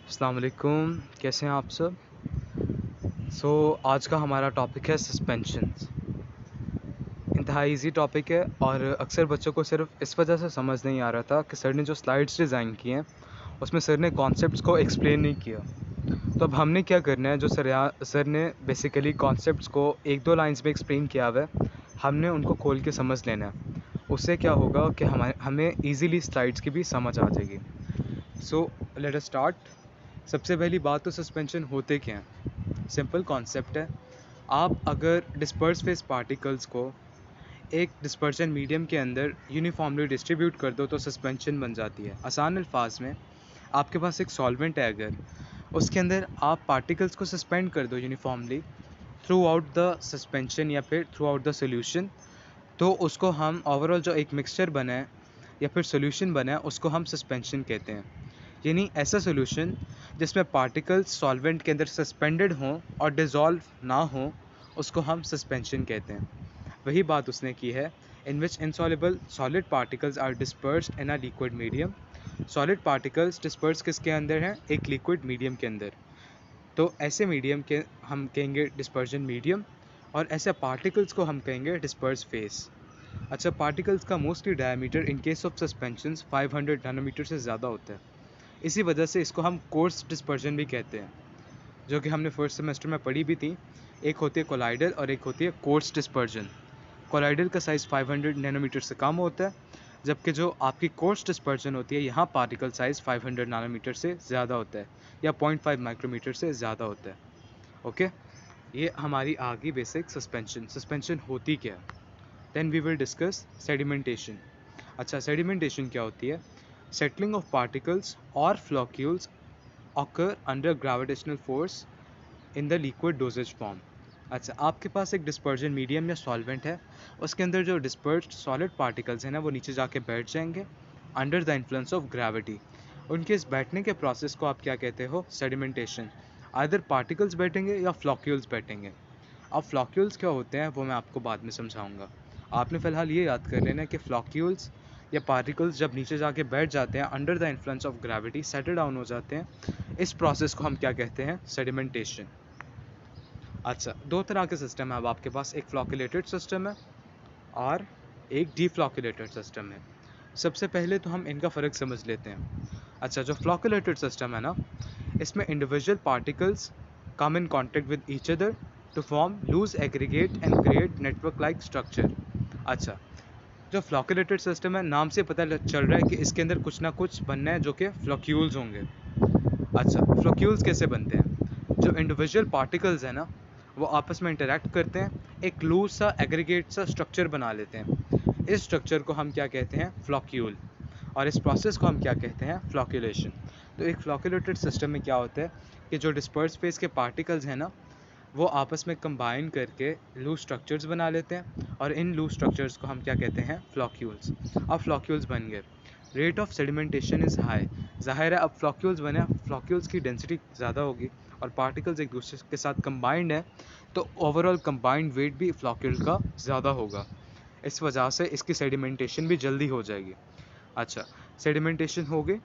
अस्सलाम वालेकुम, कैसे हैं आप सब। आज का हमारा टॉपिक है सस्पेंशंस। इंतहाई इजी टॉपिक है और अक्सर बच्चों को सिर्फ इस वजह से समझ नहीं आ रहा था कि सर ने जो स्लाइड्स डिज़ाइन की हैं उसमें सर ने कॉन्सेप्ट्स को एक्सप्लेन नहीं किया। तो अब हमने क्या करना है, जो सर ने बेसिकली कॉन्सेप्ट्स को एक दो लाइंस में एक्सप्लेन किया हुआ है, हमने उनको खोल के समझ लेना है। उससे क्या होगा कि हमें ईज़िली स्लाइड्स की भी समझ आ जाएगी। So let us start. सबसे पहली बात तो सस्पेंशन होते क्या हैं। सिंपल कॉन्सेप्ट है। आप अगर डिस्पर्स फेस पार्टिकल्स को एक डिस्पर्जन मीडियम के अंदर यूनिफॉर्मली डिस्ट्रीब्यूट कर दो तो सस्पेंशन बन जाती है। आसान अल्फाज में, आपके पास एक सॉल्वेंट है, अगर उसके अंदर आप पार्टिकल्स को सस्पेंड कर दो uniformly through out the suspension या फिर थ्रू आउट द सोल्यूशन, तो उसको हम ओवरऑल जो एक मिक्सचर बना है या फिर सोल्यूशन बना है उसको हम सस्पेंशन कहते हैं। यानी ऐसा सोल्यूशन जिसमें पार्टिकल्स सॉल्वेंट के अंदर सस्पेंडेड हों और डिज़ोल्व ना हों, उसको हम सस्पेंशन कहते हैं। वही बात उसने की है। In which insoluble solid particles are dispersed in a liquid medium. Solid particles disperse किसके अंदर हैं? एक लिक्विड मीडियम के अंदर। तो ऐसे मीडियम के हम कहेंगे डिस्पर्जन मीडियम, और ऐसे पार्टिकल्स को हम कहेंगे डिस्पर्स फेस। अच्छा, पार्टिकल्स का mostly diameter in case of suspensions 500 nanometre से ज़्यादा होता है। इसी वजह से इसको हम कोर्स डिस्पर्जन भी कहते हैं, जो कि हमने फर्स्ट सेमेस्टर में पढ़ी भी थी। एक होती है कोलाइडल और एक होती है कोर्स डिस्पर्जन। कोलाइडल का साइज़ 500 नैनोमीटर से कम होता है, जबकि जो आपकी कोर्स डिस्पर्जन होती है, यहाँ पार्टिकल साइज़ 500 नैनोमीटर से ज़्यादा होता है या 0.5 माइक्रोमीटर से ज़्यादा होता है। ओके, ये हमारी आ गई बेसिक सस्पेंशन। सस्पेंशन होती क्या है? Then we will discuss sedimentation. अच्छा, सेडिमेंटेशन क्या होती है? सेटलिंग ऑफ पार्टिकल्स और फ्लॉक्यूल्स occur under gravitational force in the liquid dosage form। अच्छा, आपके पास एक डिस्पर्जन मीडियम या सॉल्वेंट है, उसके अंदर जो डिस्पर्स्ड सॉलिड पार्टिकल्स हैं ना, वो नीचे जाके बैठ जाएंगे under the influence of gravity. उनके इस बैठने के प्रोसेस को आप क्या कहते हो? सेडिमेंटेशन। आइदर पार्टिकल्स बैठेंगे या फ्लॉक्यूल्स बैठेंगे। अब फ्लॉक्यूल्स क्या होते हैं वो मैं आपको बाद में समझाऊंगा। आपने फ़िलहाल ये याद कर लेना कि फ्लॉक्यूल्स या पार्टिकल्स जब नीचे जाके बैठ जाते हैं under the influence of gravity, settle down हो जाते हैं, इस प्रोसेस को हम क्या कहते हैं? सेडिमेंटेशन। अच्छा, दो तरह के सिस्टम है अब आपके पास, एक फ्लॉक्यूलेटेड सिस्टम है और एक डीफ्लॉक्यूलेटेड सिस्टम है। सबसे पहले तो हम इनका फ़र्क समझ लेते हैं। अच्छा, जो फ्लॉक्यूलेटेड सिस्टम है ना, इसमें individual particles come in contact with each other to form loose aggregate and create network like structure। अच्छा, जो फ्लॉक्यूलेटेड सिस्टम है, नाम से पता चल रहा है कि इसके अंदर कुछ ना कुछ बनना है जो कि फ्लॉक्यूल्स होंगे। अच्छा, फ्लॉक्यूल्स कैसे बनते हैं? जो इंडिविजुअल पार्टिकल्स हैं ना, वो आपस में इंटरेक्ट करते हैं, एक लूज सा एग्रीगेट सा स्ट्रक्चर बना लेते हैं। इस स्ट्रक्चर को हम क्या कहते हैं? फ्लॉक्यूल। और इस प्रोसेस को हम क्या कहते हैं? फ्लॉक्यूलेशन। तो एक फ्लॉक्यूलेटेड सिस्टम में क्या होता है कि जो डिस्पर्स फेस के पार्टिकल्स हैं ना, वो आपस में कंबाइन करके लूज स्ट्रक्चर्स बना लेते हैं, और इन लूज स्ट्रक्चर्स को हम क्या कहते हैं? फ्लॉक्यूल्स। अब फ्लॉक्यूल्स बन गए, rate of sedimentation is high. ज़ाहिर है, अब फ्लॉक्यूल्स बने, फ्लॉक्यूल्स की डेंसिटी ज़्यादा होगी और पार्टिकल्स एक दूसरे के साथ कंबाइंड है, तो ओवरऑल कंबाइंड वेट भी फ्लॉक्यूल का ज़्यादा होगा। इस वजह से इसकी सेडिमेंटेशन भी जल्दी हो जाएगी। अच्छा, सेडिमेंटेशन हो गई।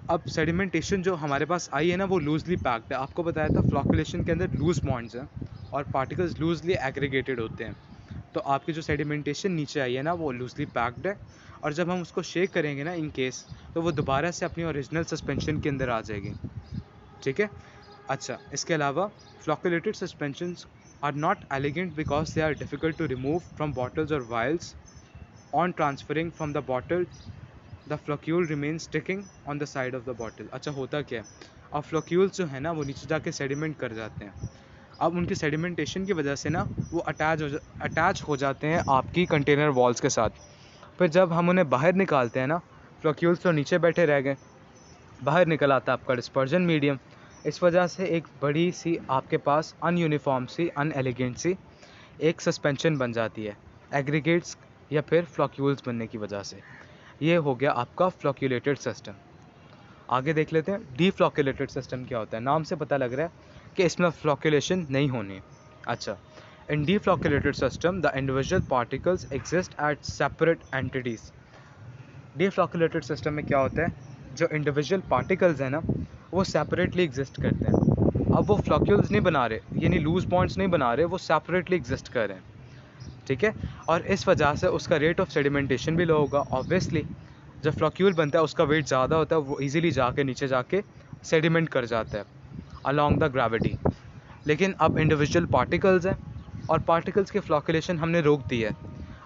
अब सेडिमेंटेशन जो हमारे पास आई है ना, वो लूजली पैक्ड है। आपको बताया था फ्लॉक्यूलेशन के अंदर लूज बॉन्ड्स हैं और पार्टिकल्स लूजली एग्रीगेटेड होते हैं। तो आपकी जो सेडिमेंटेशन नीचे आई है ना, वो लूजली पैक्ड है, और जब हम उसको शेक करेंगे ना इन केस, तो वो दोबारा से अपनी ओरिजिनल सस्पेंशन के अंदर आ जाएगी। ठीक है। अच्छा, इसके अलावा flocculated suspensions are not elegant because they are difficult to remove from bottles और vials. On transferring from the bottle the floccule remain sticking on the side of the bottle. अच्छा, होता क्या है? अब फ्लॉक्यूल्स जो है ना, वो नीचे जाके सेडिमेंट कर जाते हैं। अब उनकी सेडिमेंटेशन की वजह से ना, वो अटैच हो जाते हैं आपकी कंटेनर वॉल्स के साथ। फिर जब हम उन्हें बाहर निकालते हैं ना, फ्लॉक्यूल्स तो नीचे बैठे रह गए, बाहर निकल आता है आपका डिस्पर्जन मीडियम। इस वजह से एक बड़ी सी आपके पास अनयूनिफॉर्म सी, अनएलिगेंट सी एक सस्पेंशन बन जाती है, एग्रीगेट्स या फिर फ्लॉक्यूल्स बनने की वजह से। ये हो गया आपका फ्लॉक्यूलेटेड सिस्टम। आगे देख लेते हैं डीफ्लॉक्यूलेटेड सिस्टम क्या होता है। नाम से पता लग रहा है कि इसमें फ्लॉक्यूलेशन नहीं होनी। अच्छा, in deflocculated system the individual particles exist at separate entities. Deflocculated system में क्या होता है? जो इंडिविजुअल पार्टिकल्स हैं ना, वो सेपरेटली एग्जिस्ट करते हैं। अब वो फ्लॉक्यूल्स नहीं बना रहे, यानी लूज बॉन्ड्स नहीं बना रहे, वो सेपरेटली एग्जिस्ट कर रहे हैं, ठीक है। और इस वजह से उसका रेट ऑफ सेडिमेंटेशन भी लो होगा ऑब्वियसली। जब फ्लॉक्यूल बनता है उसका वेट ज़्यादा होता है, वो इजीली जाके नीचे जाके सेडिमेंट कर जाता है अलॉन्ग द ग्रेविटी। लेकिन अब इंडिविजुअल पार्टिकल्स हैं और पार्टिकल्स के फ्लॉक्यूलेशन हमने रोक दी है।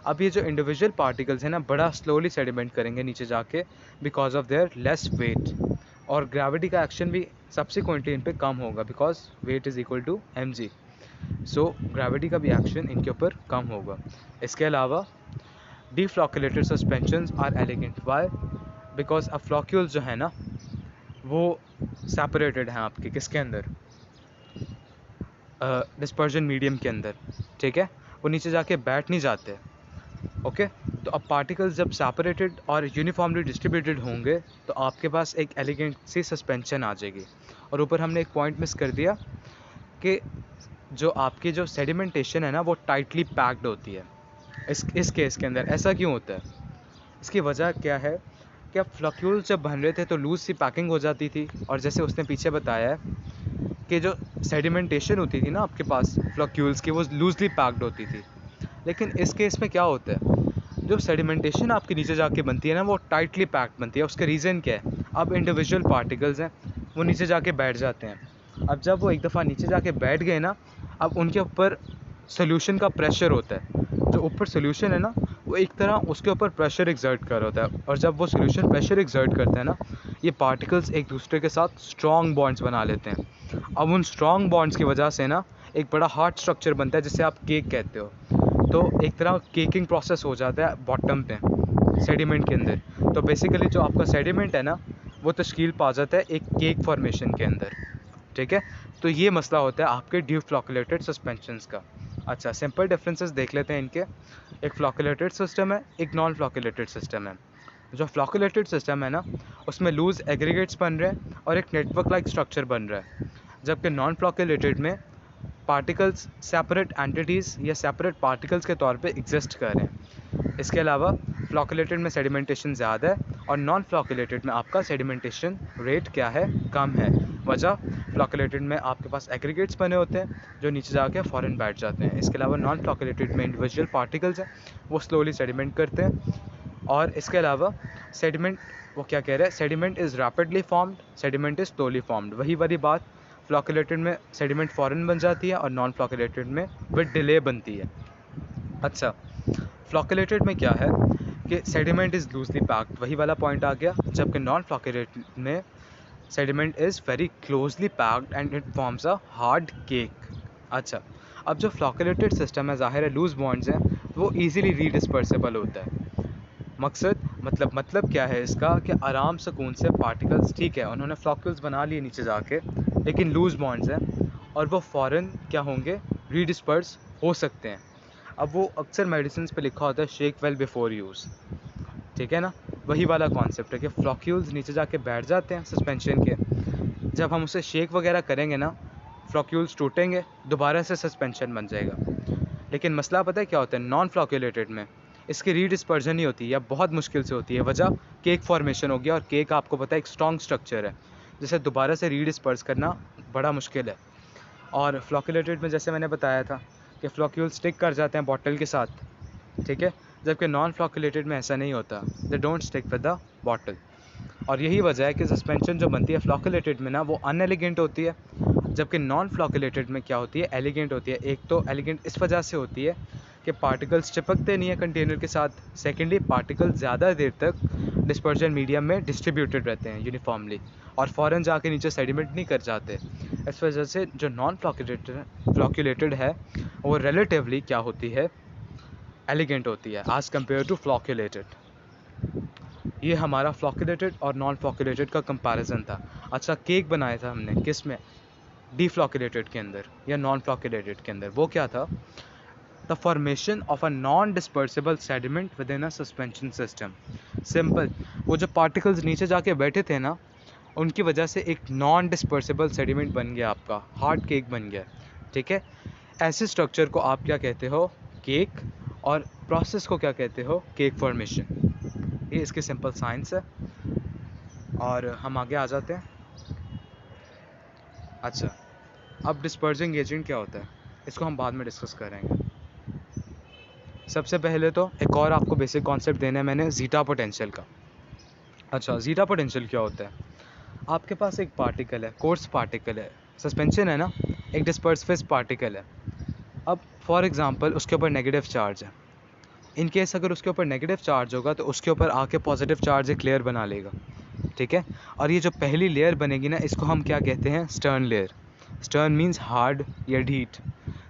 अब ये जो इंडिविजुअल पार्टिकल्स हैं ना, बड़ा स्लोली सेडिमेंट करेंगे नीचे जाके because of their less weight, और ग्रेविटी का एक्शन भी सब्सिक्वेंटली इन पे कम होगा because weight is equal to mg। So gravity का भी एक्शन इनके ऊपर कम होगा। इसके अलावा deflocculated suspensions are elegant. Why? Because अब फ्लॉक्यूल्स जो है ना वो सेपरेटेड हैं आपके किसके अंदर, डिस्पर्जन मीडियम के अंदर, ठीक है। वो नीचे जाके बैठ नहीं जाते, ओके। तो अब पार्टिकल्स जब सेपरेटेड और यूनिफॉर्मली डिस्ट्रीब्यूटेड होंगे तो आपके पास एक एलिगेंट सी सस्पेंशन आ जाएगी। और ऊपर हमने एक पॉइंट मिस कर दिया कि जो आपकी जो सेडिमेंटेशन है ना वो टाइटली पैक्ड होती है। इस केस के अंदर ऐसा क्यों होता है? इसकी वजह क्या है कि अब फ्लॉक्यूल्स जब बन रहे थे तो लूज सी पैकिंग हो जाती थी, और जैसे उसने पीछे बताया है कि जो सेडिमेंटेशन होती थी ना आपके पास फ्लॉक्यूल्स की, वो लूजली पैक्ड होती थी। लेकिन इस केस में क्या होता है, जो सेडिमेंटेशन आपके नीचे जाके बनती है ना वो टाइटली पैक्ड बनती है। उसका रीज़न क्या है? अब इंडिविजुअल पार्टिकल्स हैं, वो नीचे जाके बैठ जाते हैं। अब जब वो एक दफ़ा नीचे जाके बैठ गए ना, अब उनके ऊपर सोल्यूशन का प्रेशर होता है। जो ऊपर सोल्यूशन है ना वो एक तरह उसके ऊपर प्रेशर एक्सर्ट कर रहा होता है, और जब वो सोल्यूशन प्रेशर एक्सर्ट करता है ना, ये पार्टिकल्स एक दूसरे के साथ स्ट्रॉन्ग बॉन्ड्स बना लेते हैं। अब उन स्ट्रॉन्ग बॉन्ड्स की वजह से ना एक बड़ा हार्ड स्ट्रक्चर बनता है जिसे आप केक कहते हो। तो एक तरह केकिंग प्रोसेस हो जाता है बॉटम पे सेडिमेंट के अंदर। तो बेसिकली जो आपका सेडिमेंट है ना वो तश्कील पा जाता है एक केक फॉर्मेशन के अंदर, ठीक है। तो ये मसला होता है आपके डिफ्लॉक्यूलेटेड सस्पेंशंस का। अच्छा, सिंपल डिफरेंसेस देख लेते हैं इनके। एक फ्लॉक्यूलेटेड सिस्टम है, एक नॉन फ्लॉक्यूलेटेड सिस्टम है। जो फ्लॉक्यूलेटेड सिस्टम है ना उसमें लूज एग्रीगेट्स बन रहे हैं और एक नेटवर्क लाइक स्ट्रक्चर बन रहा है, जबकि नॉन फ्लॉक्यूलेटेड में पार्टिकल्स सेपरेट एंटिटीज़ या सेपरेट पार्टिकल्स के तौर पे एग्जिस्ट कर रहे हैं। इसके अलावा फ्लॉक्यूलेटेड में सेडिमेंटेशन ज़्यादा है और नॉन फ्लॉक्यूलेटेड में आपका सेडिमेंटेशन रेट क्या है, कम है। वजह, फ्लॉक्यूलेटेड में आपके पास एग्रीगेट्स बने होते हैं जो नीचे जाके फ़ौरन बैठ जाते हैं। इसके अलावा नॉन फ्लॉक्यूलेटेड में इंडिविजुअल पार्टिकल्स हैं, वो स्लोली सेडिमेंट करते हैं। और इसके अलावा सेडिमेंट, वो क्या कह रहे हैं, sediment is rapidly formed, sediment is slowly formed. वही वाली बात, फ्लॉक्यूलेटेड में सेडिमेंट फ़ौरन बन जाती है और नॉन फ्लॉक्यूलेटेड में विद डिले बनती है। अच्छा, फ्लॉक्यूलेटेड में क्या है कि सेडिमेंट इज़ लूजली पैक्ड, वही वाला पॉइंट आ गया, जबकि नॉन फ्लॉक्यूलेटेड में sediment is very closely packed and it forms a hard cake. अच्छा, अब जो फ्लॉक्यूलेटेड सिस्टम है, ज़ाहिर है लूज बॉन्ड्स हैं, वो ईजिली रीडिस्पर्सिबल होता है। मतलब क्या है इसका कि आराम सुकून से पार्टिकल्स, ठीक है उन्होंने फ्लॉक्यूल्स बना लिए नीचे जाके, लेकिन लूज बॉन्ड्स हैं और वो फ़ौरन क्या होंगे, रीडिस्पर्स हो सकते हैं। अब वो अक्सर मेडिसिन पे लिखा होता है शेक वेल बिफोर यूज़, ठीक है ना। वही वाला कॉन्सेप्ट है कि फ्लॉक्यूल्स नीचे जाके बैठ जाते हैं सस्पेंशन के, जब हम उसे शेक वगैरह करेंगे ना फ्लॉक्यूल्स टूटेंगे, दोबारा से सस्पेंशन बन जाएगा। लेकिन मसला पता है क्या होता है, नॉन फ्लॉक्यूलेटेड में इसकी रीडिस्पर्जन नहीं होती या बहुत मुश्किल से होती है। वजह, केक फॉर्मेशन हो गया, और केक आपको पता है एक स्ट्रॉन्ग स्ट्रक्चर है जिसे दोबारा से रीडिस्पर्स करना बड़ा मुश्किल है। और फ्लॉक्यूलेटेड में जैसे मैंने बताया था कि फ्लॉक्यूल स्टिक कर जाते हैं बॉटल के साथ, ठीक है, जबकि नॉन फ्लॉक्यूलेटेड में ऐसा नहीं होता, they don't stick with the bottle. और यही वजह है कि सस्पेंशन जो बनती है फ्लॉक्यूलेटेड में ना वो अनएलिगेंट होती है, जबकि नॉन फ्लॉक्यूलेटेड में क्या होती है, एलिगेंट होती है। एक तो एलिगेंट इस वजह से होती है कि पार्टिकल्स चिपकते नहीं है कंटेनर के साथ, सेकेंडली पार्टिकल्स ज़्यादा देर तक डिस्पर्जन मीडियम में डिस्ट्रीब्यूटेड रहते हैं यूनिफॉर्मली और फ़ौरन जाके नीचे सेडिमेंट नहीं कर जाते। इस वजह से जो नॉन फ्लॉक्यूलेटेड है वो रिलेटिवली क्या होती है, एलिगेंट होती है एज़ कम्पेयर टू फ्लॉक्यूलेटेड। ये हमारा फ्लॉक्यूलेटेड और नॉन फ्लॉक्यूलेटेड का कंपैरिजन था। अच्छा, केक बनाया था हमने किस में, डिफ्लॉक्यूलेटेड के अंदर या नॉन फ्लॉक्यूलेटेड के अंदर। वो क्या था, the formation of a non dispersible sediment with in a suspension system. Simple, वो जो पार्टिकल्स नीचे जाके बैठे थे ना उनकी वजह से एक नॉन डिस्पर्सिबल सेडिमेंट बन गया, आपका हार्ड केक बन गया, ठीक है। ऐसे स्ट्रक्चर को आप क्या कहते हो, केक, और प्रोसेस को क्या कहते हो, केक फॉर्मेशन। ये इसकी सिंपल साइंस है। और हम आगे आ जाते हैं। अच्छा, अब डिस्पर्सिंग एजेंट क्या होता है, इसको हम बाद में डिस्कस करेंगे। सबसे पहले तो एक और आपको बेसिक कॉन्सेप्ट देना है मैंने, ज़ीटा पोटेंशियल का। अच्छा, ज़ीटा पोटेंशियल क्या होता है? आपके पास एक पार्टिकल है, कोर्स पार्टिकल है, सस्पेंशन है ना, एक डिस्पर्सिव पार्टिकल है। अब फॉर एग्जांपल उसके ऊपर नेगेटिव चार्ज है। इन केस अगर उसके ऊपर नेगेटिव चार्ज होगा तो उसके ऊपर आके पॉजिटिव चार्ज एक लेयर बना लेगा, ठीक है। और ये जो पहली लेयर बनेगी ना, इसको हम क्या कहते हैं, stern layer. Stern means hard या ढीठ।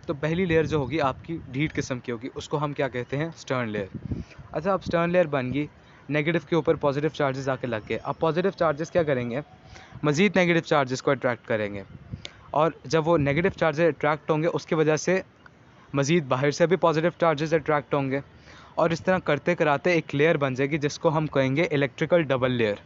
तो पहली लेयर जो होगी आपकी ढीठ किस्म की होगी, उसको हम क्या कहते हैं, स्टर्न लेयर। अच्छा, अब स्टर्न लेयर बन गई, नेगेटिव के ऊपर पॉजिटिव चार्जेस आके लग गए। अब पॉजिटिव चार्जेस क्या करेंगे, मज़ीद नेगेटिव चार्जेस को अट्रैक्ट करेंगे, और जब वो नेगेटिव चार्जेस अट्रैक्ट होंगे उसकी वजह से मज़ीद बाहर से भी पॉजिटिव चार्जेस अट्रैक्ट होंगे, और इस तरह करते कराते एक लेयर बन जाएगी जिसको हम कहेंगे इलेक्ट्रिकल डबल लेयर।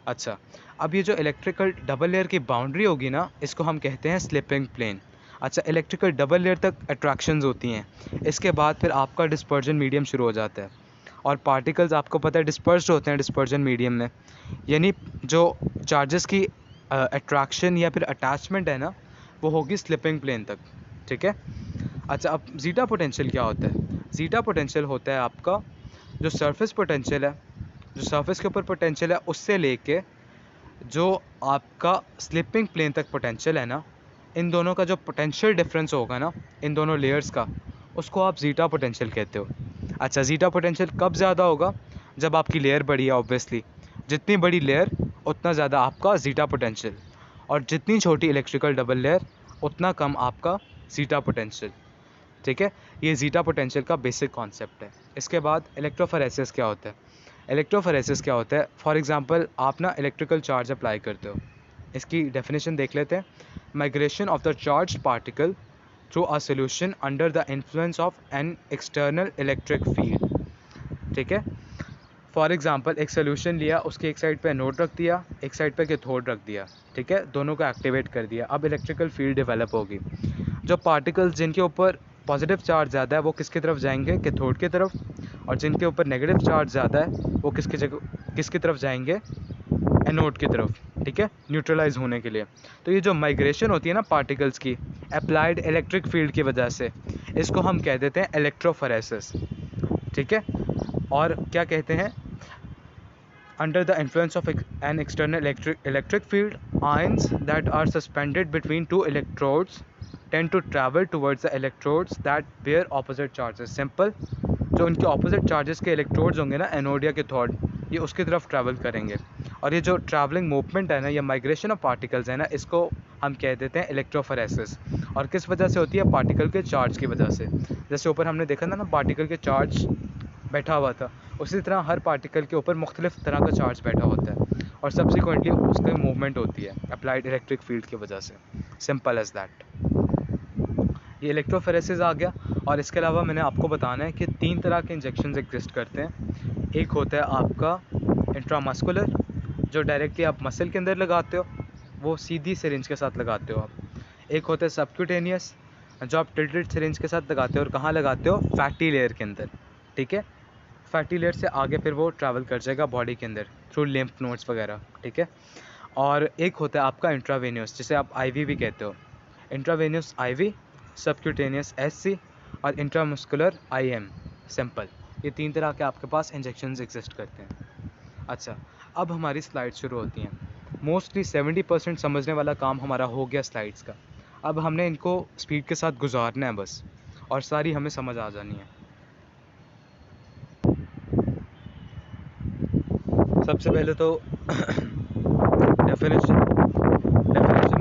अच्छा, अब ये जो इलेक्ट्रिकल डबल लेयर की बाउंड्री होगी ना, इसको हम कहते हैं स्लिपिंग प्लेन। अच्छा, इलेक्ट्रिकल डबल लेयर तक अट्रैक्शंस होती हैं, इसके बाद फिर आपका डिस्पर्जन मीडियम शुरू हो जाता है, और पार्टिकल्स आपको पता है डिस्पर्स्ड होते हैं डिस्पर्जन मीडियम में, यानी जो चार्जेस की अट्रैक्शन या फिर अटैचमेंट है ना, वो होगी स्लिपिंग प्लेन तक, ठीक है। अच्छा, अब ज़ीटा पोटेंशियल क्या होता है? ज़ीटा पोटेंशियल होता है आपका जो सरफेस पोटेंशियल है, जो सरफेस के ऊपर पोटेंशियल है, उससे लेके जो आपका स्लिपिंग प्लेन तक पोटेंशियल है ना, इन दोनों का जो पोटेंशियल डिफरेंस होगा ना, इन दोनों लेयर्स का, उसको आप ज़ीटा पोटेंशियल कहते हो। अच्छा, ज़ीटा पोटेंशियल कब ज़्यादा होगा? जब आपकी लेयर बड़ी है ऑब्वियसली। जितनी बड़ी लेयर उतना ज़्यादा आपका ज़ीटा पोटेंशियल, और जितनी छोटी इलेक्ट्रिकल डबल लेयर उतना कम आपका ज़ीटा पोटेंशियल, ठीक है। ये ज़ीटा पोटेंशियल का बेसिक कॉन्सेप्ट है। इसके बाद इलेक्ट्रोफोरेसिस क्या होता है? इलेक्ट्रोफोरेसिस क्या होता है, फॉर एग्जांपल आप ना इलेक्ट्रिकल चार्ज अप्लाई करते हो, इसकी डेफिनेशन देख लेते हैं। Migration of the charge particle through a solution under the influence of an external electric field, ठीक है। फॉर एग्जांपल एक सोल्यूशन लिया, उसके एक साइड पे एनोड रख दिया, एक साइड पे कैथोड रख दिया, ठीक है, दोनों को एक्टिवेट कर दिया, अब इलेक्ट्रिकल फील्ड डेवलप होगी। जो पार्टिकल्स जिनके ऊपर पॉजिटिव चार्ज ज़्यादा है वो किसकी तरफ जाएंगे, कैथोड की तरफ, और जिनके ऊपर नेगेटिव चार्ज ज़्यादा है वो किसकी तरफ जाएंगे, एनोड की तरफ, ठीक है, न्यूट्रलाइज होने के लिए। तो ये जो माइग्रेशन होती है ना पार्टिकल्स की अप्लाइड इलेक्ट्रिक फील्ड की वजह से, इसको हम कह देते हैं इलेक्ट्रोफोरेसिस, ठीक है। और क्या कहते हैं, under the influence of an external electric field, ions that are suspended between two electrodes tend to travel towards the electrodes that bear opposite charges. Simple, जो उनके opposite charges के electrodes होंगे ना, एनोड या कैथोड, ये उसकी तरफ travel करेंगे, और ये जो traveling movement है ना, ये migration of particles है ना, इसको हम कह देते हैं इलेक्ट्रोफोरेसिस। और किस वजह से होती है, पार्टिकल के चार्ज की वजह से। जैसे ऊपर हमने देखा था ना, पार्टिकल के चार्ज बैठा हुआ था, उसी तरह हर पार्टिकल के ऊपर मुख्तलिफ तरह का चार्ज बैठा होता है, और सब्सिक्वेंटली उसकी मूवमेंट होती है अप्लाइड इलेक्ट्रिक फील्ड की वजह से। Simple as that. ये इलेक्ट्रोफोरेसिस आ गया। और इसके अलावा मैंने आपको बताना है कि 3 तरह के इंजेक्शन एग्जिस्ट करते हैं। एक होता है आपका इंट्रामस्कुलर, जो डायरेक्टली आप मसल के अंदर लगाते हो, वो सीधी सिरिंज के साथ लगाते हो आप। एक होता है सबक्यूटेनियस, जो आप टिल्टेड सिरिंज के साथ लगाते हो, और कहाँ लगाते हो, फैटी लेयर के अंदर, ठीक है। फैटी लेयर से आगे फिर वो ट्रैवल कर जाएगा बॉडी के अंदर थ्रू लिम्फ नोड्स वगैरह, ठीक है। और एक होता है आपका इंट्रावेनियस, जिसे आप आईवी भी कहते हो। इंट्रावेनियस आईवी, सबक्यूटेनियस एससी, और इंट्रामस्कुलर आईएम, सिंपल। ये 3 तरह के आपके पास इंजेक्शंस एग्जिस्ट करते हैं। अच्छा, अब हमारी स्लाइड्स शुरू होती हैं। मोस्टली 70% समझने वाला काम हमारा हो गया स्लाइड्स का। अब हमने इनको स्पीड के साथ गुजारना है बस, और सारी हमें समझ आ जानी है। सबसे पहले तो डेफिनेशन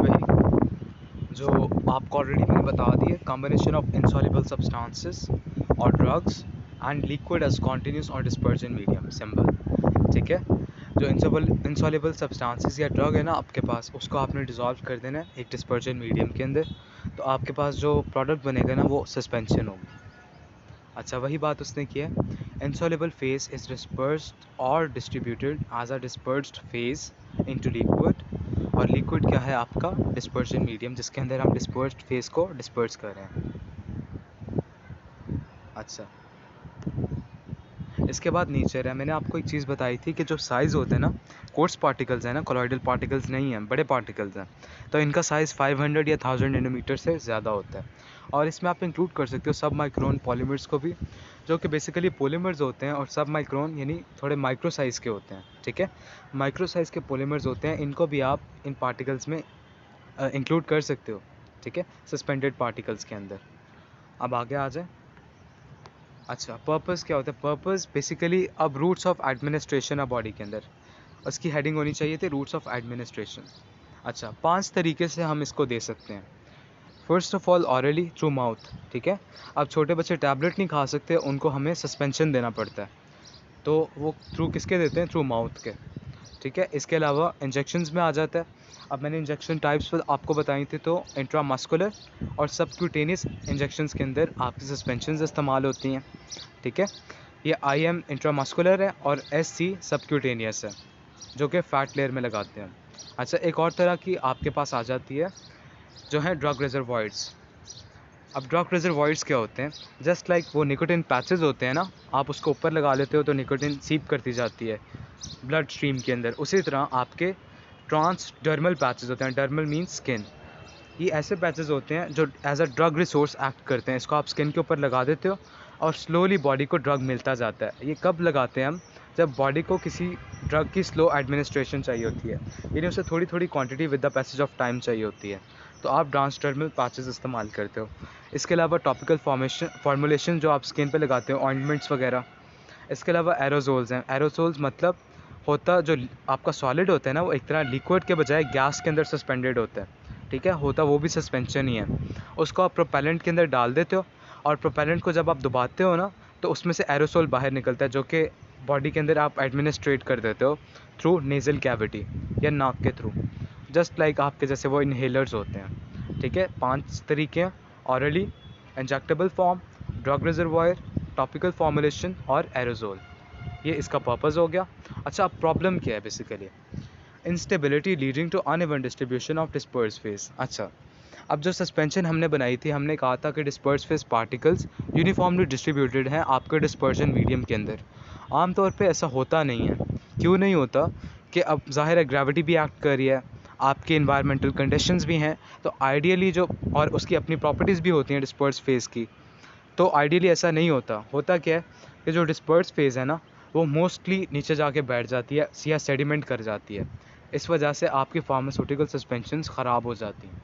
वही जो आपको ऑलरेडी मैंने बता दी है, कॉम्बिनेशन ऑफ इनसॉल्युबल सब्सटेंसेस और drugs and liquid as continuous और डिस्पर्जन मीडियम, सिंपल, ठीक है। जो इनसॉल्युबल सब्सटेंसेस या ड्रग है ना आपके पास, उसको आपने डिज़ोल्व कर देना है एक डिस्पर्जन मीडियम के अंदर, तो आपके पास जो प्रोडक्ट बनेगा ना वो सस्पेंशन होगी। अच्छा, वही बात उसने की है। insoluble phase is dispersed or distributed as a dispersed phase into liquid, और liquid क्या है आपका, dispersion medium, जिसके अंदर हम dispersed phase को disperse कर रहे हैं। अच्छा, इसके बाद नेचर है। मैंने आपको एक चीज़ बताई थी कि जो साइज़ होते हैं ना, कोर्स पार्टिकल्स हैं ना, कोलॉइडल पार्टिकल्स नहीं हैं, बड़े पार्टिकल्स हैं, तो इनका साइज़ 500 या 1000 नैनोमीटर से ज़्यादा होता है। और इसमें आप इंक्लूड कर सकते हो सब माइक्रोन पॉलीमर्स को भी, जो कि बेसिकली पॉलीमर्स होते हैं, और सब माइक्रोन यानी थोड़े माइक्रो साइज़ के होते हैं, ठीक है। माइक्रो साइज़ के पॉलीमर्स होते हैं, इनको भी आप इन पार्टिकल्स में इंक्लूड कर सकते हो, ठीक है, सस्पेंडेड पार्टिकल्स के अंदर। अब आगे आ जाए। अच्छा, पर्पस क्या होता है? पर्पस बेसिकली अब रूट्स ऑफ एडमिनिस्ट्रेशन है बॉडी के अंदर, उसकी हेडिंग होनी चाहिए थी रूट्स ऑफ एडमिनिस्ट्रेशन। अच्छा, 5 तरीके से हम इसको दे सकते हैं। First of all hourly through mouth, ठीक है। अब छोटे बच्चे टैबलेट नहीं खा सकते, उनको हमें सस्पेंशन देना पड़ता है, तो वो थ्रू किसके देते हैं? थ्रू माउथ के, ठीक है। इसके अलावा इंजेक्शंस में आ जाता है। अब मैंने इंजेक्शन टाइप्स आपको बताई थी, तो इंट्रामस्कुलर और सबक्यूटेनियस इंजेक्शंस के अंदर आपकी सस्पेंशंस इस्तेमाल होती हैं, ठीक है। ये IM इंट्रामस्कुलर है और SC सबक्यूटेनियस है, जो कि फैट लेयर में लगाते हैं। अच्छा, एक और तरह की आपके पास आ जाती है जो है ड्रग रिजर्वॉयर्स। अब ड्रग रिजर्वॉयर्स क्या होते हैं? जस्ट लाइक वो निकोटिन पैचेस होते हैं ना, आप उसको ऊपर लगा लेते हो तो निकोटिन सीप करती जाती है ब्लड स्ट्रीम के अंदर, उसी तरह आपके ट्रांसडर्मल पैचेस होते हैं। Dermal means skin. ये ऐसे पैचेस होते हैं जो as a drug resource act करते हैं। इसको आप स्किन के ऊपर लगा देते हो और स्लोली बॉडी को ड्रग मिलता जाता है। ये कब लगाते हैं हम? जब बॉडी को किसी ड्रग की स्लो एडमिनिस्ट्रेशन चाहिए होती है, यानी उसे थोड़ी थोड़ी quantity with the passage of time चाहिए होती है, तो आप ट्रांसडर्मल पैचेस इस्तेमाल करते हो। इसके अलावा टॉपिकल फॉर्मुलेशन जो आप स्किन पे लगाते हो, ऑइंटमेंट्स वगैरह। इसके अलावा एरोजोल्स हैं। एरोजोल्स मतलब होता जो आपका सॉलिड होता है ना, वो एक तरह लिक्विड के बजाय गैस के अंदर सस्पेंडेड होता है, ठीक है। होता वो भी सस्पेंशन ही है। उसको आप प्रोपेलेंट के अंदर डाल देते हो, और प्रोपेलेंट को जब आप दबाते हो ना, तो उसमें से एरोसोल बाहर निकलता है, जो कि बॉडी के अंदर आप एडमिनिस्ट्रेट कर देते हो थ्रू नेज़ल कैविटी या नाक के थ्रू, जस्ट लाइक आपके जैसे वो इनहेलर्स होते हैं, ठीक है। 5 तरीके हैं: hourly, injectable form, drug reservoir, topical formulation और एरोजोल। ये इसका पर्पस हो गया। अच्छा, अब प्रॉब्लम क्या है? Basically instability leading to uneven distribution of disperse phase. अच्छा, अब जो सस्पेंशन हमने बनाई थी, हमने कहा था कि disperse phase particles uniformly distributed हैं आपके डिस्पर्जन मीडियम के अंदर। आमतौर पे ऐसा होता नहीं है। क्यों नहीं होता? कि अब ज़ाहिर है ग्रेविटी भी एक्ट कर रही है, आपके इन्वायरमेंटल कंडीशंस भी हैं, तो आइडियली जो और उसकी अपनी प्रॉपर्टीज़ भी होती हैं डिस्पर्स फेज की, तो आइडियली ऐसा नहीं होता। होता क्या है कि जो डिस्पर्स फेज़ है ना, वो मोस्टली नीचे जाके बैठ जाती है या सेडिमेंट कर जाती है। इस वजह से आपकी फार्मास्यूटिकल सस्पेंशंस ख़राब हो जाती हैं।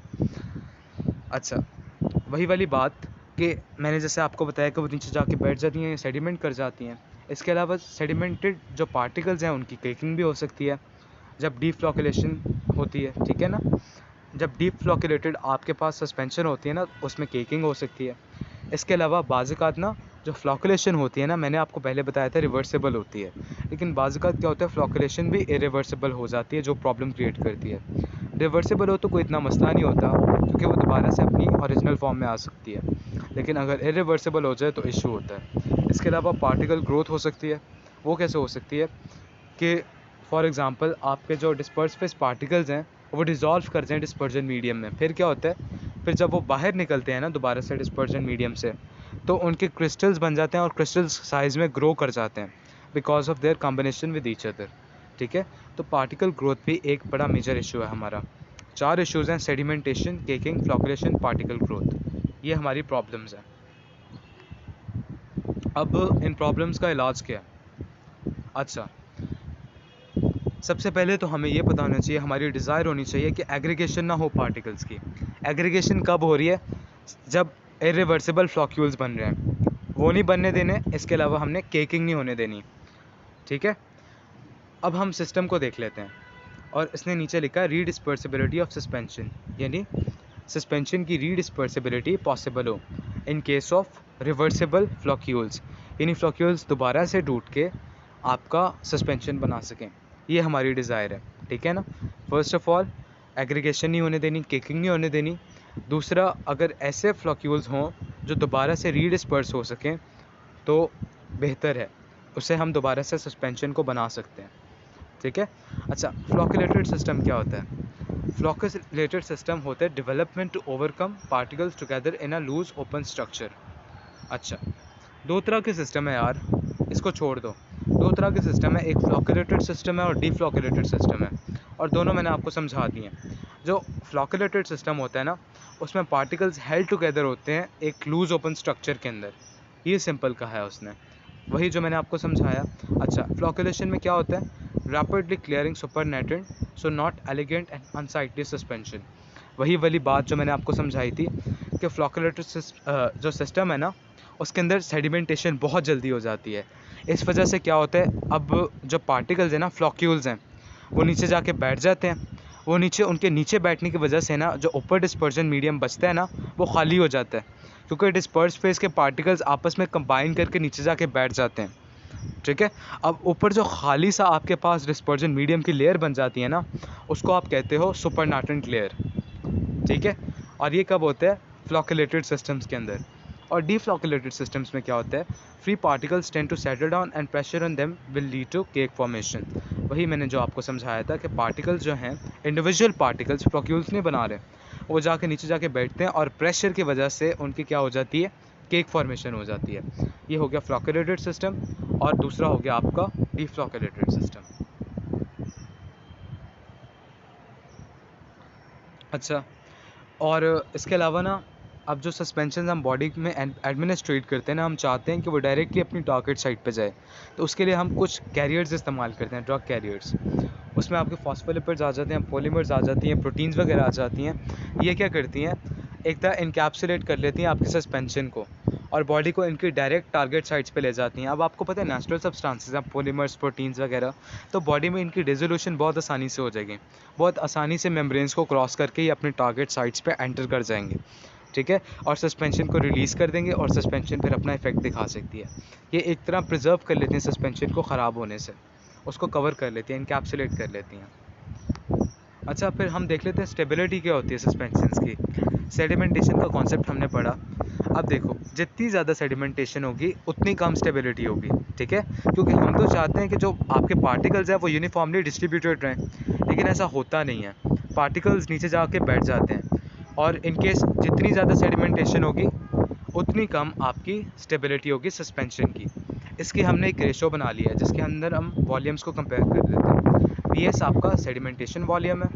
अच्छा, वही वाली बात कि मैंने जैसे आपको बताया कि वो नीचे जाके बैठ जाती हैं या सेडिमेंट कर जाती हैं। इसके अलावा सेडिमेंटेड जो पार्टिकल्स हैं उनकी केकिंग भी हो सकती है जब डीप फ्लोकुलेशन होती है, ठीक है ना। जब डीप फ्लोकुलेटेड आपके पास सस्पेंशन होती है ना, उसमें केकिंग हो सकती है। इसके अलावा बाज़-औक़ात ना जो फ्लोकुलेशन होती है ना, मैंने आपको पहले बताया था रिवर्सिबल होती है, लेकिन बाज़-औक़ात क्या होता है, फ्लोकुलेशन भी इरिवर्सिबल हो जाती है, जो प्रॉब्लम क्रिएट करती है। रिवर्सिबल हो तो कोई इतना मसला नहीं होता, क्योंकि वो दोबारा से अपनी ओरिजिनल फॉर्म में आ सकती है, लेकिन अगर इरिवर्सिबल हो जाए तो इशू होता है। इसके अलावा पार्टिकल ग्रोथ हो सकती है। वो कैसे हो सकती है कि फॉर एग्ज़ाम्पल आपके जो डिस्पर्स फेज पार्टिकल्स हैं वो डिज़ोल्व कर जाएँ डिस्पर्जन मीडियम में। फिर क्या होता है, फिर जब वो बाहर निकलते हैं ना दोबारा से डिस्पर्जन मीडियम से, तो उनके क्रिस्टल्स बन जाते हैं और क्रिस्टल्स साइज़ में ग्रो कर जाते हैं because of there combination with each other, ठीक है। तो पार्टिकल ग्रोथ भी एक बड़ा मेजर इशू है हमारा। 4 इश्यूज़ हैं: sedimentation, caking, flocculation, particle growth. ये हमारी प्रॉब्लम्स हैं। अब इन प्रॉब्लम्स का इलाज क्या है? अच्छा, सबसे पहले तो हमें ये पता होना चाहिए, हमारी डिज़ायर होनी चाहिए कि एग्रीगेशन ना हो पार्टिकल्स की। एग्रीगेशन कब हो रही है? जब इरिवर्सिबल फ्लॉक्यूल्स बन रहे हैं, वो नहीं बनने देने। इसके अलावा हमने केकिंग नहीं होने देनी, ठीक है। अब हम सिस्टम को देख लेते हैं, और इसने नीचे लिखा है रीडिस्पर्सिबिलिटी ऑफ सस्पेंशन, यानी सस्पेंशन की रीडिस्पर्सिबिलिटी पॉसिबल हो इन केस ऑफ रिवर्सिबल फ्लॉक्यूल्स, यानी फ्लॉक्यूल्स दोबारा से टूट के आपका सस्पेंशन बना सकें। ये हमारी डिज़ायर है, ठीक है ना। फर्स्ट ऑफ ऑल एग्रीगेशन नहीं होने देनी, केकिंग नहीं होने देनी। दूसरा, अगर ऐसे फ्लॉक्यूल्स हों जो दोबारा से रीडिस्पर्स हो सकें तो बेहतर है, उससे हम दोबारा से सस्पेंशन को बना सकते हैं, ठीक है। अच्छा, फ्लॉकुलेटेड सिस्टम क्या होता है? फ्लॉकुलेटेड सिस्टम होते हैं development to overcome particles together in a loose open structure. अच्छा, 2 तरह के सिस्टम है यार, इसको छोड़ दो। दो तरह के सिस्टम है, एक फ्लॉकुलेटेड सिस्टम है और डीफ्लॉकुलेटेड सिस्टम है, और दोनों मैंने आपको समझा दिए। जो फ्लॉकुलेटेड सिस्टम होता है ना, उसमें पार्टिकल्स हेल्ड टुगेदर होते हैं एक लूज ओपन स्ट्रक्चर के अंदर। ये सिंपल कहा है उसने, वही जो मैंने आपको समझाया। अच्छा, फ्लॉकुलेशन में क्या होता है? Rapidly clearing supernatant so not elegant and unsightly suspension. वही वाली बात जो मैंने आपको समझाई थी कि फ्लॉकुलेटेड जो सिस्टम है ना, उसके अंदर सेडिमेंटेशन बहुत जल्दी हो जाती है। इस वजह से क्या होता है, अब जो पार्टिकल्स हैं ना, फ्लॉक्यूल्स हैं, वो नीचे जाके बैठ जाते हैं। वो नीचे, उनके नीचे बैठने की वजह से ना, जो ऊपर डिस्पर्जन मीडियम बचता है ना, वो खाली हो जाता है, क्योंकि डिस्पर्स फेस के पार्टिकल्स आपस में कंबाइन करके नीचे जाके बैठ जाते हैं। ठीक है, अब ऊपर जो खाली सा आपके पास डिस्पर्जन मीडियम की लेयर बन जाती है ना, उसको आप कहते हो सुपरनाटेंट लेयर। ठीक है, और ये कब होता है? फ्लॉकुलेटेड सिस्टम्स के अंदर। और डीफ्लॉकुलेटेड सिस्टम्स में क्या होता है? Free particles tend to settle down and pressure on them will lead to cake formation. वही मैंने जो आपको समझाया था कि पार्टिकल्स जो हैं, इंडिविजुअल पार्टिकल्स, फ्लॉक्यूल्स नहीं बना रहे, वो जाके नीचे जाके बैठते हैं और प्रेशर की वजह से उनकी क्या हो जाती है? केक फॉर्मेशन हो जाती है। ये हो गया फ्लॉकुलेटेड सिस्टम, और दूसरा हो गया आपका डीफ्लॉकुलेटेड सिस्टम। अच्छा, और इसके अलावा ना, अब जो सस्पेंशन हम बॉडी में एडमिनिस्ट्रेट करते हैं ना, हम चाहते हैं कि वो डायरेक्टली अपनी टारगेट साइट पे जाए, तो उसके लिए हम कुछ कैरियर्स इस्तेमाल करते हैं, ड्रग कैरियर्स। उसमें आपके फॉस्फोलिपिड्स आ जाते हैं, पॉलीमर्स आ जाती हैं, प्रोटीन्स वगैरह आ जाती हैं। ये क्या करती हैं? एक तरह इनकैप्सुलेट कर लेती हैं आपके सस्पेंशन को, और बॉडी को इनकी डायरेक्ट टारगेट साइट्स पे ले जाती हैं। अब आपको पता है नेचुरल सब्सटेंसेस हैं, पॉलीमर्स, प्रोटीन्स वगैरह, तो बॉडी में इनकी डिसोल्यूशन बहुत आसानी से हो जाएगी, बहुत आसानी से मेम्ब्रेन्स को क्रॉस करके ये अपने टारगेट साइट्स पे एंटर कर जाएंगे। ठीक है, और सस्पेंशन को रिलीज़ कर देंगे, और सस्पेंशन फिर अपना इफेक्ट दिखा सकती है। ये एक तरह प्रिजर्व कर लेते हैं सस्पेंशन को ख़राब होने से, उसको कवर कर लेती हैं, इनकैप्सुलेट कर लेती हैं। अच्छा, फिर हम देख लेते हैं स्टेबिलिटी क्या होती है सस्पेंशंस की। सेडिमेंटेशन का कॉन्सेप्ट हमने पढ़ा। अब देखो, जितनी ज़्यादा सेडिमेंटेशन होगी उतनी कम स्टेबिलिटी होगी। ठीक है, क्योंकि हम तो चाहते हैं कि जो आपके पार्टिकल्स हैं वो यूनिफॉर्मली डिस्ट्रीब्यूटेड रहें, लेकिन ऐसा होता नहीं है, पार्टिकल्स नीचे जाके बैठ जाते हैं। और इनकेस जितनी ज़्यादा सेडिमेंटेशन होगी उतनी कम आपकी स्टेबिलिटी होगी सस्पेंशन की। इसकी हमने एक रेशो बना लिया है जिसके अंदर हम वॉल्यूम्स को कंपेयर कर देते हैं। VS आपका सेडिमेंटेशन वॉल्यूम है,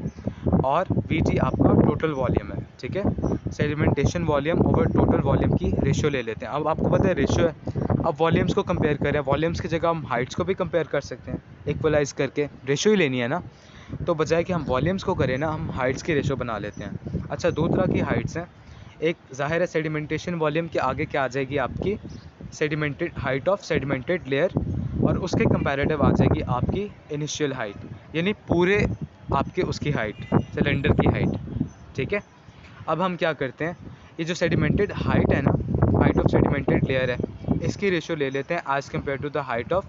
और VT आपका टोटल वॉल्यूम है। ठीक है, sedimentation volume over total volume की रेशो ले लेते हैं। अब आपको पता है रेशो है, अब वॉल्यूम्स को कंपेयर करें, वॉल्यूम्स की जगह हम हाइट्स को भी कंपेयर कर सकते हैं, इक्वलाइज करके रेशो ही लेनी है ना, तो बजाय कि हम वॉल्यूम्स को करें ना, हम हाइट्स की रेशो बना लेते हैं। अच्छा, दो तरह की हाइट्स हैं, एक ज़ाहिर है सेडिमेंटेशन वॉल्यूम के आगे क्या आ जाएगी आपकी? Sedimented height of sedimented layer, और उसके कंपैरेटिव आ जाएगी आपकी इनिशियल हाइट, यानी पूरे आपके उसकी हाइट, सिलेंडर की हाइट। ठीक है, अब हम क्या करते हैं, ये जो सेडिमेंटेड हाइट है ना, हाइट ऑफ सेडिमेंटेड लेयर है, इसकी रेशो ले लेते हैं as compare to the height of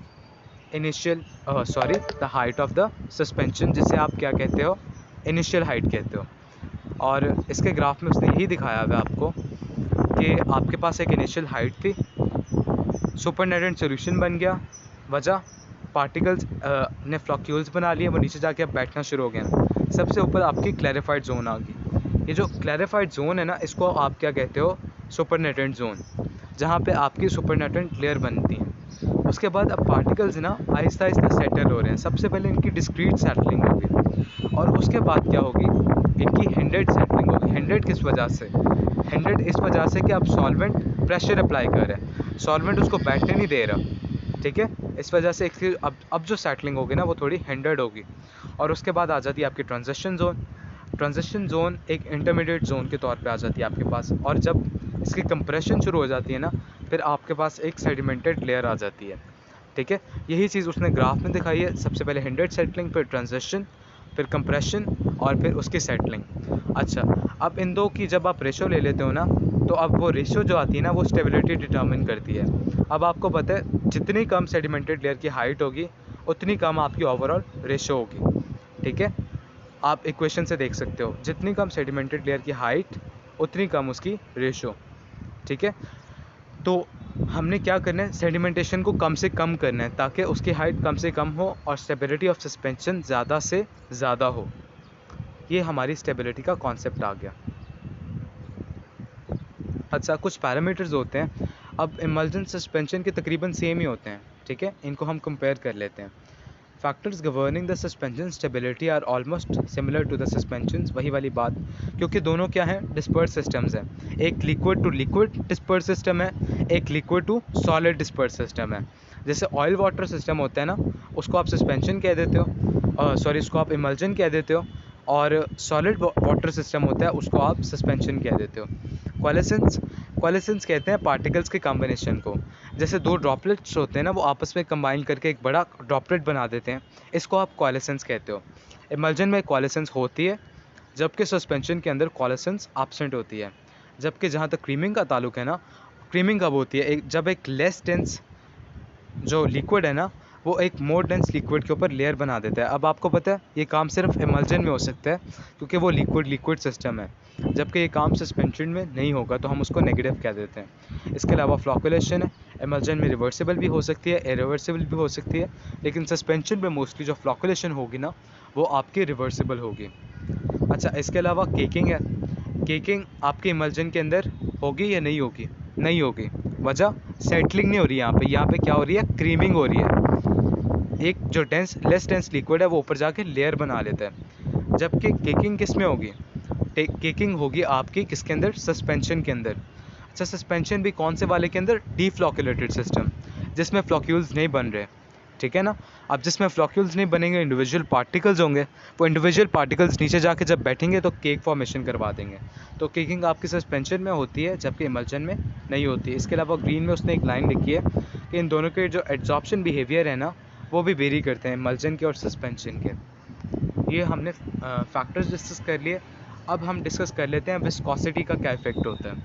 initial the height of the suspension, जिसे आप क्या कहते हो? इनिशियल हाइट कहते हो। और इसके ग्राफ में उसने यही दिखाया हुआ है आपको कि आपके पास एक इनिशियल हाइट थी, सुपरनेटेंट सॉल्यूशन बन गया, वजह पार्टिकल्स ने फ्लॉक्यूल्स बना लिए, वो नीचे जाके अब बैठना शुरू हो गया। सबसे ऊपर आपकी क्लैरिफाइड जोन आ गई। ये जो क्लैरिफाइड जोन है ना, इसको आप क्या कहते हो? सुपरनेटेंट जोन, जहाँ पे आपकी सुपरनेटेंट लेयर बनती है। उसके बाद अब पार्टिकल्स ना आहिस्ता आहिस्ता सेटल हो रहे हैं। सबसे पहले इनकी डिस्क्रीट सेटलिंग होगी, और उसके बाद क्या होगी? इनकी हिंडेड सेटलिंग होगी। हिंडेड किस वजह से? हिंडेड इस वजह से कि अब सॉल्वेंट प्रेशर अप्लाई कर रहा है, सॉल्वेंट उसको बैठने नहीं दे रहा। ठीक है, इस वजह से अब जो सेटलिंग होगी ना, वो थोड़ी हिंडेड होगी। और उसके बाद आ जाती है आपकी ट्रांजिशन जोन। ट्रांजिशन जोन एक इंटरमीडिएट जोन के तौर पे आ जाती है आपके पास, और जब इसकी कंप्रेशन शुरू हो जाती है ना, फिर आपके पास एक सेडिमेंटेड लेयर आ जाती है। ठीक है, यही चीज़ उसने ग्राफ में दिखाई है। सबसे पहले हिंडेड सेटलिंग, फिर ट्रांजिशन, फिर कंप्रेशन, और फिर उसकी सेटलिंग। अच्छा, अब इन दो की जब आप रेशो ले लेते हो ना, तो अब वो रेशो जो आती है ना, वो स्टेबिलिटी डिटर्मिन करती है। अब आपको पता है जितनी कम सेडिमेंटेड लेयर की हाइट होगी उतनी कम आपकी ओवरऑल रेशो होगी। ठीक है, आप इक्वेशन से देख सकते हो, जितनी कम सेडिमेंटेड लेयर की हाइट उतनी कम उसकी रेशो। ठीक है, तो हमने क्या करना है? सेडिमेंटेशन को कम से कम करना है, ताकि उसकी हाइट कम से कम हो और स्टेबिलिटी ऑफ सस्पेंशन ज़्यादा से ज़्यादा हो। ये हमारी स्टेबिलिटी का कॉन्सेप्ट आ गया। अच्छा, कुछ पैरामीटर्स होते हैं। अब इमल्जन सस्पेंशन के तकरीबन सेम ही होते हैं, ठीक है, इनको हम कंपेयर कर लेते हैं। Factors governing the suspension stability are almost similar to the suspensions, वही वाली बात, क्योंकि दोनों क्या हैं, डिस्पर्स सिस्टम्स हैं। एक liquid to liquid disperse system है, एक liquid to solid disperse system है। जैसे ऑयल वाटर सिस्टम होता है ना, उसको आप सस्पेंशन कह देते हो, सॉरी उसको आप इमल्जन कह देते हो, और सॉलिड वाटर सिस्टम होता है उसको आप सस्पेंशन कह देते हो। क्वालिसेंस कहते हैं पार्टिकल्स के कॉम्बिनेशन को। जैसे दो ड्रॉपलेट्स होते हैं ना, वो आपस में कंबाइन करके एक बड़ा ड्रॉपलेट बना देते हैं, इसको आप क्वालिसेंस कहते हो। इमल्जन में क्वालिसेंस होती है, जबकि सस्पेंशन के अंदर क्वालिसेंस एब्सेंट होती है। जबकि जहाँ तक क्रीमिंग का ताल्लुक है ना, क्रीमिंग कब होती है, जब एक लेस डेंस जो लिक्विड है ना, वो एक मोर डेंस लिक्विड के ऊपर लेयर बना देता है। अब आपको पता है ये काम सिर्फ इमल्जन में हो सकता है, क्योंकि वो लिक्विड सिस्टम है, जबकि ये काम सस्पेंशन में नहीं होगा, तो हम उसको नेगेटिव कह देते हैं। इसके अलावा फ्लॉकुलेशन है, इमल्जन में रिवर्सिबल भी हो सकती है, इरिवर्सिबल भी हो सकती है, लेकिन सस्पेंशन में मोस्टली जो फ्लॉकुलेशन होगी ना, वो आपकी रिवर्सिबल होगी। अच्छा, इसके अलावा केकिंग है। केकिंग आपके इमल्जन के अंदर होगी या नहीं होगी? नहीं होगी। वजह, सेटलिंग नहीं हो रही यहाँ पे क्या हो रही है, क्रीमिंग हो रही है। एक जो लेस डेंस लिक्विड है वो ऊपर जाके लेयर बना लेता है। जबकि केकिंग किस में होगी? केकिंग होगी आपकी किसके अंदर? सस्पेंशन के अंदर। अच्छा, सस्पेंशन भी कौन से वाले के अंदर? डीफ्लॉक्यूलेटेड सिस्टम, जिसमें फ्लॉक्यूल्स नहीं बन रहे, ठीक है ना। अब जिसमें फ्लॉक्यूल्स नहीं बनेंगे, इंडिविजुअल पार्टिकल्स होंगे, वो इंडिविजुअल पार्टिकल्स नीचे जाके जब बैठेंगे तो केक फॉर्मेशन करवा देंगे। तो केकिंग आपकी सस्पेंशन में होती है, जबकि इमल्जन में नहीं होती है। इसके अलावा ग्रीन में उसने एक लाइन लिखी है कि इन दोनों के जो एड्जॉर्प्शन बिहेवियर है ना, वो भी वेरी करते हैं, इमल्जन के और सस्पेंशन के। ये हमने फैक्टर्स डिस्कस कर लिए। अब हम डिस्कस कर लेते हैं विस्कोसिटी का क्या इफेक्ट होता है।